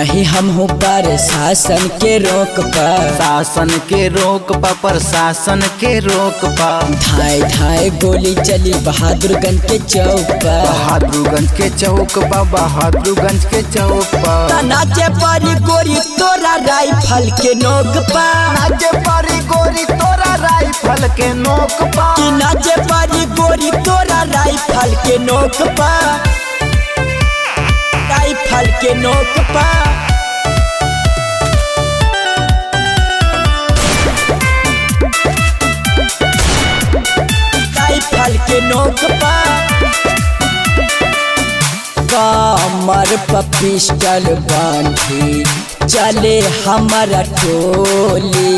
नहीं हम हो पर शासन के रोक पर, शासन के रोक पा प्रशासन के रोक पा। धाए धाए गोली चली बहादुरगंज के चौक पर, बहादुरगंज के चौक पा बहादुरगंज के चौक पा। नाचे परी गोरी तोरा राइफल के नोक पा, नाचे परी गोरी तोरा राइफल के नोक पा। कि नाचे परी गोरी तोरा राइफल के नोक पा, राइफल के नोक पा। राइफल के नोक पा। कमर पर पिस्टल बांधी चले हमारा टोली,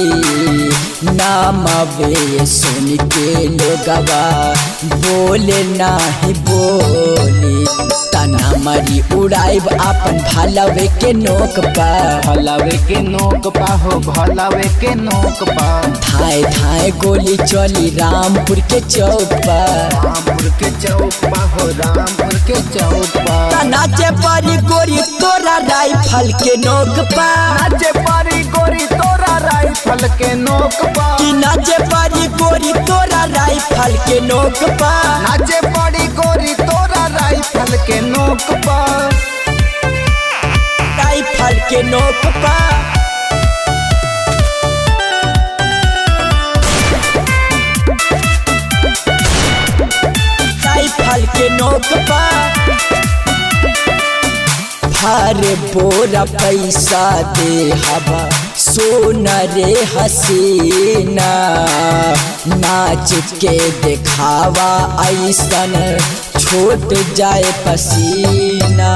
नाम वे सुन के लोगवा बोले नाही बोली। तना मरी उड़ाइब अपन भलावे के नोक पा, भलावे के नोक पा हो भलावे के नोक पा। धाए धाए गोली चली रामपुर के चौक पर, रामपुर के चौक पा हो रामपुर के चौक पा। नाचे परी गोरी तोरा राइफल के नोक पा, नाचे परी गोरी तोरा राइफल के नोक पा। कि नाचे परी गोरी तोरा राइफल के नोक पा, नाचे परी गोरी तोरा राइफल के नोक पा। राइफल के नोक पा। राइफल के नोक पा। भारे बोरा पैसा दे हवा सोना रे हसीना, नाच के दिखावा ऐसन छोट जाए पसीना।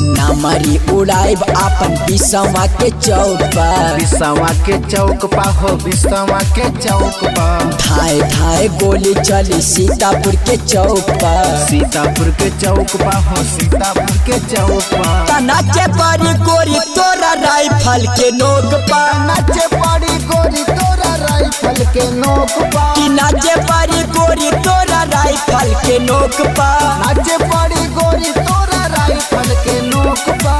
नामरी उड़ाइब अपन बिसवा के चौक पर, बिसवा के चौक पा हो बिसवा के चौक पा। धाए धाए गोली चली सीतापुर के चौक पर, सीतापुर के चौक पा हो सीतापुर के चौक पा। नाचे परी गोरी तोरा राइफल के नोक पा, नाचे परी गोरी तोरा राइफल के नोक पा। कि नाचे परी गोरी तोरा राइफल के नोक पा, नाचे परी गोरी तोरा राइफल के नोक पा।